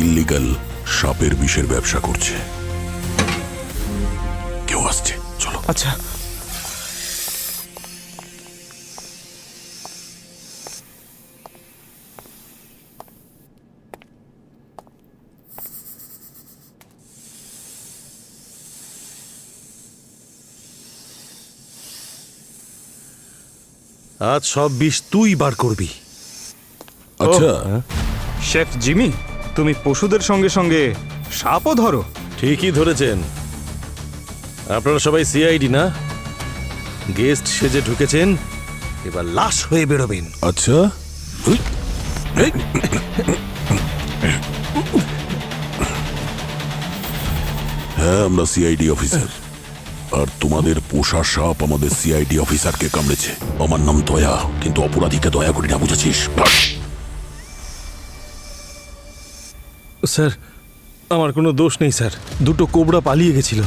ইল্লিগাল সাপের বিষের ব্যবসা করছে। কেউ আসছে, চলো। আচ্ছা আজ সব বিষ তুই বার করবি। আচ্ছা শেফ জিমি, তুমি পশুদের সঙ্গে সঙ্গে সাপও ধরো? ঠিকই ধরেছেন। আপনারা সবাই সিআইডি না? গেস্ট সেজে ঢুকেছেন, এবার লাশ হয়ে বেরোবেন। আচ্ছা, হ্যাঁ আমরা সিআইডি অফিসার, আর তোমাদের পোষা সাপ আমাদের সিআইডি অফিসারকে কামড়েছে। আমার নাম দয়া, কিন্তু অপরাধীকে দয়া করি না, বুঝেছিস? স্যার আমার কোনো দোষ নেই স্যার, দুটো কোবরা পালিয়ে গেছিল।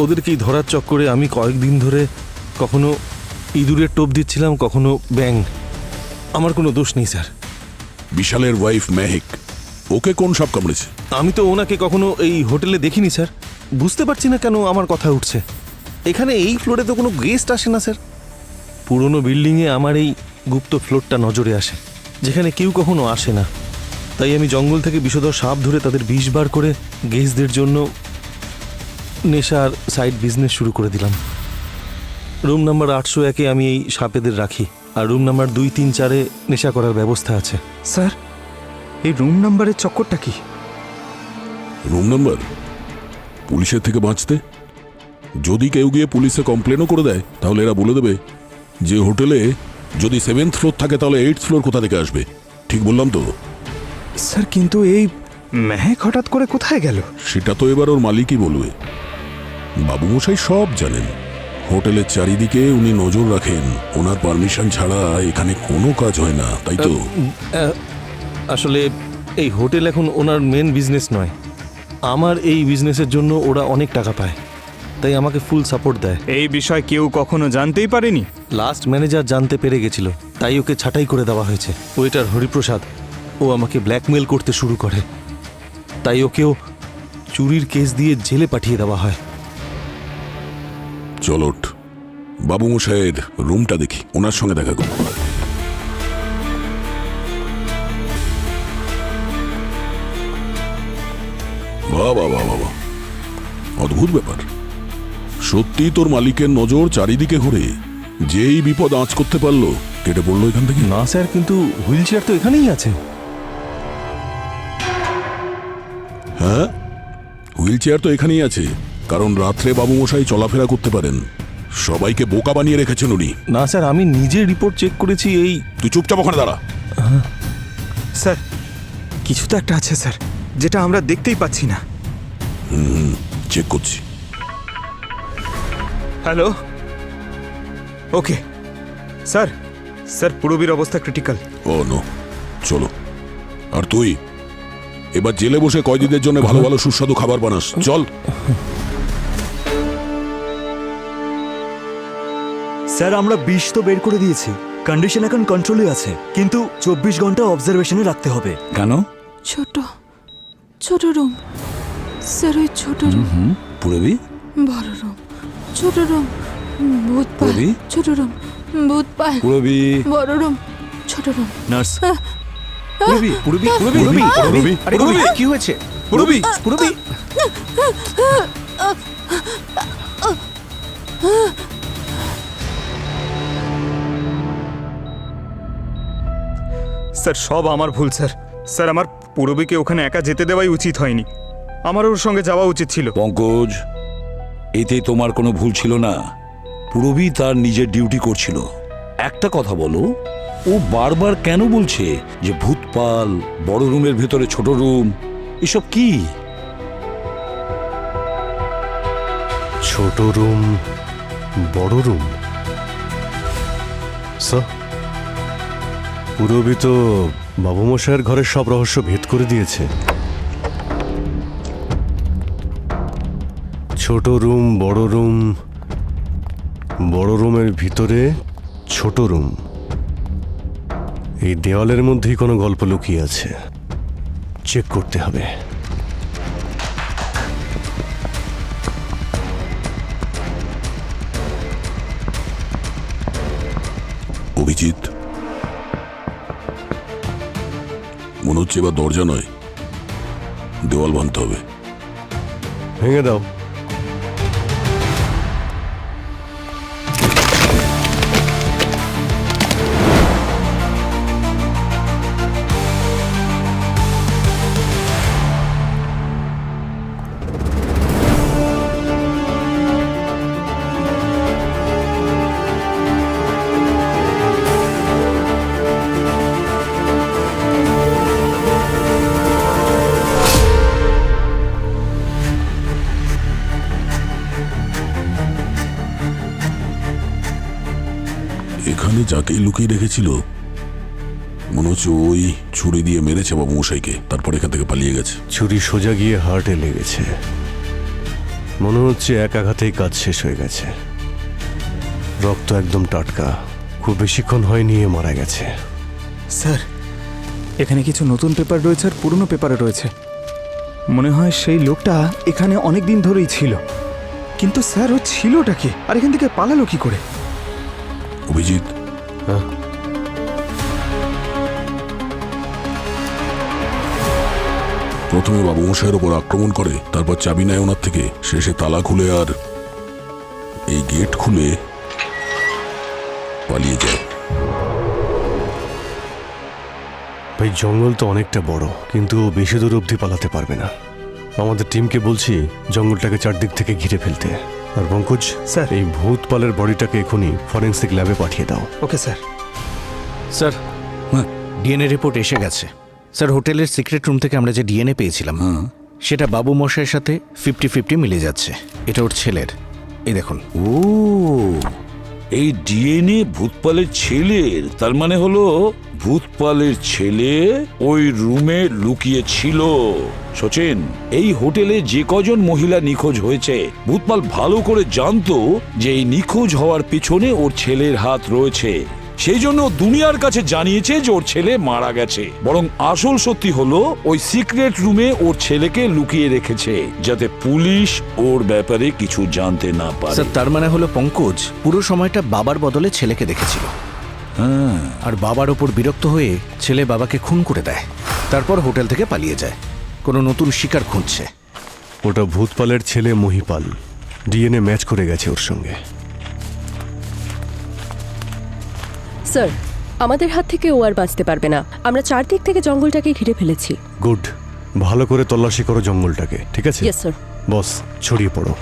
ওদেরকেই ধরার চক্করে আমি কয়েকদিন ধরে কখনো ইঁদুরের টোপ দিচ্ছিলাম, কখনো ব্যাং। আমার কোনো দোষ নেই স্যার। বিশালের ওয়াইফ মেহেক, ওকে কোন সাপ কামড়েছে? আমি তো ওনাকে কখনো এই হোটেলে দেখিনি স্যার, বুঝতে পারছি না কেন আমার কথা উঠছে। এখানে এই ফ্লোরে তো কোনো গেস্ট আসে না স্যার। পুরনো বিল্ডিংয়ে আমার এই গুপ্ত ফ্লোরটা নজরে আসে, যেখানে কেউ কখনো আসে না। তাই আমি জঙ্গল থেকে বিষধর সাপ ধরে তাদের বিষ বার করে গেস্টদের জন্য নেশার সাইড বিজনেস শুরু করে দিলাম। রুম নাম্বার 801-এ আমি এই সাপেদের রাখি, আর রুম নাম্বার 2, 3, 4-এ নেশা করার ব্যবস্থা আছে। স্যার এই রুম নাম্বারের চক্করটা কি? Room number? পুলিশের থেকে বাঁচতে যদি কেউ গিয়ে পুলিশে কমপ্লেনও করে দেয়, তাহলে এরা বলে দেবে যে হোটেলে যদি 7th ফ্লোর থাকে তাহলে 8th ফ্লোর কোথা থেকে আসবে। ঠিক বললাম তো? স্যার কিন্তু এই মেহেক হঠাৎ করে কোথায় গেল? সেটা তো এবার ওর মালিকই বলবে। বাবুমশাই সব জানেন, হোটেলের চারিদিকে উনি নজর রাখেন। ওনার পারমিশন ছাড়া এখানে কোনো কাজ হয় না, তাই তো? আসলে এই হোটেল এখন ওনার মেন বিজনেস নয়। আমার এই বিজনেসের জন্য ওরা অনেক টাকা পায়, তাই আমাকে ফুল সাপোর্ট দেয়। এই বিষয় কেউ কখনো জানতেই পারেনি? লাস্ট ম্যানেজার জানতে পেরে গেছিল, তাই ওকে ছাঁটাই করে দেওয়া হয়েছে। ওয়েটার হরিপ্রসাদ, ও আমাকে ব্ল্যাকমেল করতে শুরু করে, তাই ওকেও চুরির কেস দিয়ে জেলে পাঠিয়ে দেওয়া হয়। চলোট, বাবুমশাইয়ের রুমটা দেখি, ওনার সঙ্গে দেখা করব। বাবা বাবা বাবা, অদ্ভুত ব্যাপার। সত্যি তোর মালিকের নজর চারিদিকে ঘুরে, যেই বিপদ আঁচ করতে পারলো কেটে পড়লো এখান থেকে। না স্যার, কিন্তু হুইল চেয়ার তো এখানেই আছে। হ্যাঁ, হুইল চেয়ার তো এখানেই আছে, কারণ রাত্রে বাবুমশাই চলাফেরা করতে পারেন। সবাইকে বোকা বানিয়ে রেখেছেন উনি। না স্যার, আমি নিজে রিপোর্ট চেক করেছি। এই তুই চুপচাপ ওখানে দাঁড়া। স্যার কিছু তো একটা আছে স্যার, যেটা আমরা দেখতেই পাচ্ছি না। চেক করছি। Hello, okay sir. স্যার পুরবীর অবস্থা ক্রিটিক্যাল। ও নো, চলো। আর তুই এবার জেলে বসে কয়েদিদের জন্য ভালো ভালো সুস্বাদু খাবার বানাস, চল। স্যার আমরা বিষ তো বের করে দিয়েছি, কন্ডিশন এখন কন্ট্রোলে আছে, কিন্তু 24 ঘন্টা অবজারভেশনে রাখতে হবে। কেন? ছোট ছোট রুম স্যার, ওই ছোট রুম। পুরবি? বড় রুম, ছোট রুম, ভূত পায়। ছোট রুম, ভূত পায়। পুরবি? বড় রুম, ছোট রুম। নার্স। পুরবি পুরবি পুরবি পুরবি পুরবি, কি হয়েছে? পুরবি পুরবি। স্যার সব আমার ভুল স্যার। স্যার আমার পুরবীকে ওখানে একা যেতে দেওয়াই উচিত হয়নি, আমার ওর সঙ্গে যাওয়া উচিত ছিল। পঙ্কজ, এতে তোমার কোনো ভুল ছিল না। পুরবী তার নিজের ডিউটি করছিল। একটা কথা বলো, ও বারবার কেন বলছে যে ভূতপাল, বড় রুমের ভেতরে ছোট রুম, এসব কি? ছোট রুম, বড় রুম? স্যার, পুরবী তো বাবুমশাইয়ের ঘরের সব রহস্য ভেদ করে দিয়েছে। ছোট রুম, বড় রুম, বড় রুমের ভিতরে ছোট রুম, এই দেওয়ালের মধ্যেই কোনো গল্প লুকিয়ে আছে। চেক করতে হবে। অভিজিৎ, মনে হচ্ছে এবার দরজা নয়, দেওয়াল ভাঙতে হবে। ভেঙে দাও। এখানে যাকেই লুকিয়ে রেখেছিল মনে হচ্ছে ওই ছুরি দিয়ে মেরেছে বাবু মশাইকে, তারপর এখান থেকে পালিয়ে গেছে। ছুরি সোজা গিয়ে হার্টে লেগেছে। মনে হচ্ছে এক আঘাতেই কাজ শেষ হয়ে গেছে। রক্ত একদম টাটকা, খুব বেশিক্ষণ হয়নি এ মারা গেছে। স্যার, এখানে কিছু নতুন পেপার রয়েছে আর পুরনো পেপারও রয়েছে। মনে হয় সেই লোকটা এখানে অনেক দিন ধরেই ছিল। কিন্তু স্যার, ও ছিলটা কি, আর এখান থেকে পালালো কি করে? অভিজিৎ, হ্যাঁ? প্রথমে বাবু মশাইয়ের ওপর আক্রমণ করে, তারপর চাবি নেয় ওনার থেকে, শেষে তালা খুলে আর এই গেট খুলে পালিয়ে যায়। ভাই, জঙ্গল তো অনেকটা বড়, কিন্তু ও বেশি দূর অবধি পালাতে পারবে না। আমাদের টিমকে বলছি জঙ্গলটাকে চারদিক থেকে ঘিরে ফেলতে। আর পঙ্কজ স্যার, এই ভূতপালের বডিটাকে এখনই ফরেন্সিক ল্যাবে পাঠিয়ে দাও। Okay sir. Sir, DNA report এসে গেছে। স্যার, হোটেলের সিক্রেট রুম থেকে আমরা যে ডিএনএ পেয়েছিলাম সেটা বাবু মশাইয়ের সাথে 50-50 মিলে যাচ্ছে। এটা ওর ছেলের। এই দেখুন। ও, এই ডিএনএ ভূতপালের ছেলের। তার মানে হলো ভূতপালের ছেলে ওই রুমে লুকিয়ে ছিল। সচিন, এই হোটেলে যে কজন মহিলা নিখোঁজ হয়েছে, ভূতপাল ভালো করে জানতো যে এই নিখোঁজ হওয়ার পিছনে ওর ছেলের হাত রয়েছে। সেই জন্য দুনিয়ার কাছে জানিয়েছে যে ওর ছেলে মারা গেছে। বরং আসল সত্যি হলো ওই সিক্রেট রুমে ওর ছেলেকে লুকিয়ে রেখেছে, যাতে পুলিশ ওর ব্যাপারে কিছু জানতে না পারে। স্যার, তার মানে হলো পঙ্কজ পুরো সময়টা বাবার বদলে ছেলেকে দেখেছিল। আর বাবার ওপর বিরক্ত হয়ে ছেলে বাবাকে খুন করে দেয়, তারপর হোটেল থেকে পালিয়ে যায়, কোনো নতুন শিকার খুঁজছে। ওটা ভূতপালের ছেলে মহিপাল। ডিএনএ ম্যাচ করে গেছে ওর সঙ্গে। স্যার, আমাদের হাত থেকে ও আর বাঁচতে পারবে না। আমরা চারদিক থেকে জঙ্গলটাকে ঘিরে ফেলেছি। গুড, ভালো করে তল্লাশি করো জঙ্গলটাকে, ঠিক আছে? Yes sir. বস, ছড়িয়ে পড়ো।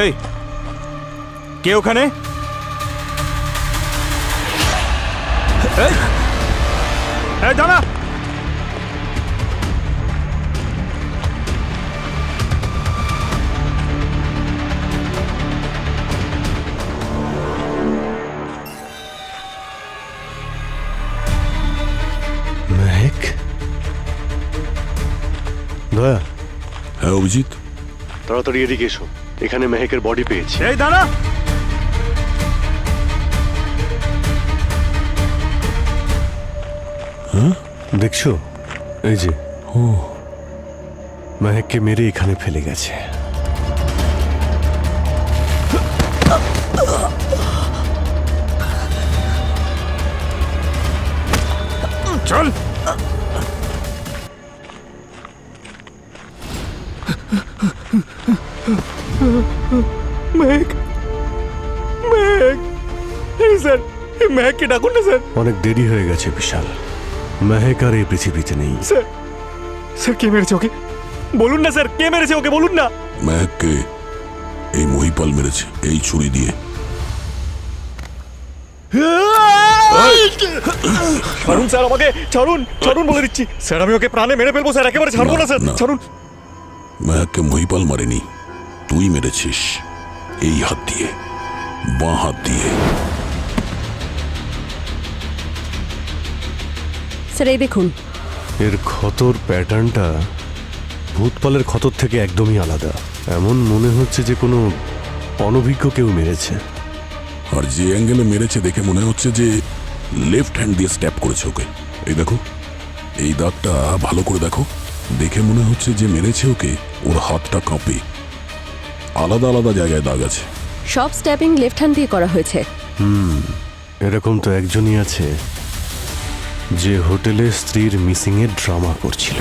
এই, কে ওখানে? এই দাঁড়া! মেহেক? দয়া। হ্যাঁ অভিজিৎ, তাড়াতাড়ি এদিকে এসো, এখানে মেহেকের বডি পেয়েছি। এই দাঁড়া! হ্যাঁ, দেখছো? এই যে, ও মেহেককে মেরে এখানে ফেলে গেছে। চল। মেহেক, মেহেক, স্যার, মেহেককে ডাকুন না স্যার। অনেক দেরি হয়ে গেছে বিশাল। মেহেক আর এই পৃথিবীতে নেই। স্যার, স্যার, কে মেরেছে ওকে? বলুন না স্যার, কে মেরেছে ওকে? বলুন না। মেহেককে এই মহিপাল মেরেছে এই ছুরি দিয়ে। ছাড়ুন স্যার আমাকে, ছাড়ুন, ছাড়ুন বলে দিচ্ছি স্যার। আমি ওকে প্রাণে মেরে ফেলবো স্যার, একেবারে ছাড়বো না স্যার, ছাড়ুন। মেহেককে মহিপাল মারেনি, তুই মেরেছিস এই হাত দিয়ে, বাঁ হাত দিয়ে। স্যার, এই দেখুন। এর ক্ষতর প্যাটার্নটা ভূতপালের ক্ষতর থেকে একদমই আলাদা। এমন মনে হচ্ছে যে কোনো অনভিজ্ঞ কেউ মেরেছে। আর যে অ্যাঙ্গেলে মেরেছে দেখে মনে হচ্ছে যে লেফট হ্যান্ড দিয়ে স্ট্যাপ করেছে ওকে। এই দেখো, এই দাগটা ভালো করে দেখো, দেখে মনে হচ্ছে যে মেরেছে ওকে ওর হাতটা কাঁপে। আলাদা আলাদা জায়গায় দাগ আছে। সব স্ট্যাপিং লেফট হ্যান্ড দিয়ে করা হয়েছে। এরকম তো একজনই আছে যে হোটেলে স্ত্রীর মিসিং এর ড্রামা করছিল।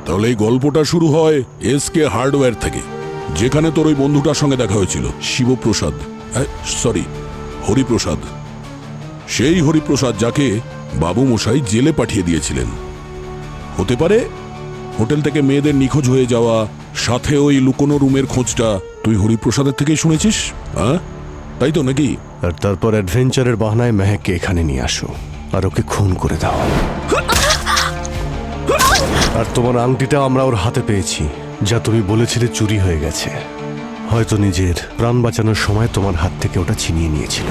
তাহলে এই গল্পটা শুরু হয় এসকে হার্ডওয়্যার থেকে, যেখানে তোর ওই বন্ধুটার সঙ্গে দেখা হয়েছিল, শিবপ্রসাদ, সরি হরিপ্রসাদ। সেই হরিপ্রসাদ যাকে বাবু মশাই জেলে পাঠিয়ে দিয়েছিলেন। হতে পারে হোটেল থেকে মেয়েদের নিখোঁজ হয়ে যাওয়া, সাথে ওই লুকোনো রুমের খোঁজটা তুই হরিপ্রসাদের থেকেই শুনেছিস, হ্যাঁ? তাই তো নাকি? আর তারপর অ্যাডভেঞ্চারের বাহানায় মেহেককে এখানে নিয়ে আসো আর ওকে খুন করে দাও। আর তোমার আংটিটা আমরা ওর হাতে পেয়েছি, যা তুমি বলেছিলে চুরি হয়ে গেছে। হয়তো নিজের প্রাণ বাঁচানোর সময় তোমার হাত থেকে ওটা ছিনিয়ে নিয়েছিল।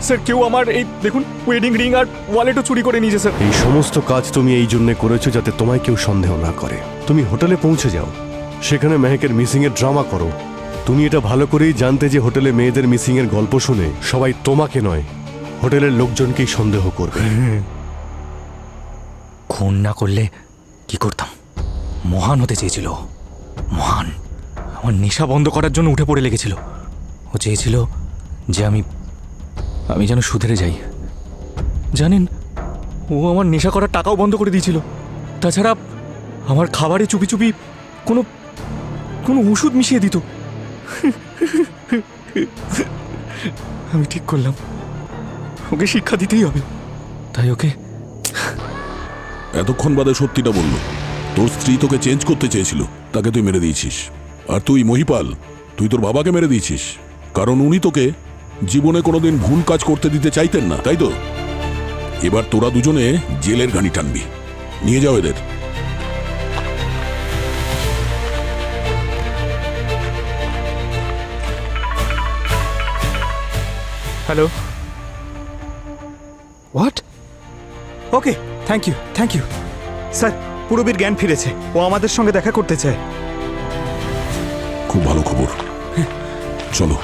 স্যার কেউ আমার এই দেখুন ওয়েডিং রিং আর ওয়ালেটও চুরি করে নিয়েছে স্যার। এই সমস্ত কাজ তুমি এই জন্য করেছো যাতে তোমায় কেউ সন্দেহ না করে। তুমি হোটেলে পৌঁছে যাও, সেখানে মেহেকের মিসিং এর ড্রামা করো। তুমি এটা ভালো করেই জানতে যে হোটেলে মেয়েদের মিসিং এর গল্প শুনে সবাই তোমাকে নয়, হোটেলের লোকজনকেই সন্দেহ করবে। খুন না করলে কি করতাম? মহান হতে চেয়েছিল, মহান। আমার নেশা বন্ধ করার জন্য উঠে পড়ে লেগেছিল। ও চেয়েছিল যে আমি যেন সুধরে যাই। জানেন, ও আমার নেশা করার টাকাও বন্ধ করে দিয়েছিল। তাছাড়া আমার খাবারে চুপি চুপি কোনো কোনো ওষুধ মিশিয়ে দিত। আমি ঠিক করলাম ওকে শিক্ষা দিতেই হবে, তাই ওকে। এতক্ষণ বাদে সত্যিটা বলল, তোর স্ত্রী তোকে চেঞ্জ করতে চেয়েছিল, তাকে তুই মেরে দিয়েছিস। আর তুই মহিপাল, তুই তোর বাবাকে মেরে দিয়েছিস, কারণ উনি তোকে জীবনে কোনোদিন ভুল কাজ করতে দিতে চাইতেন না, তাই তো? এবার তোরা দুজনে জেলের গানি টানবি। নিয়ে যাও এদের। Hello, what? Okay, thank you sir. পুরবীর জ্ঞান ফিরেছে, ও আমাদের সঙ্গে দেখা করতে চায়। খুব ভালো খবর, চলো।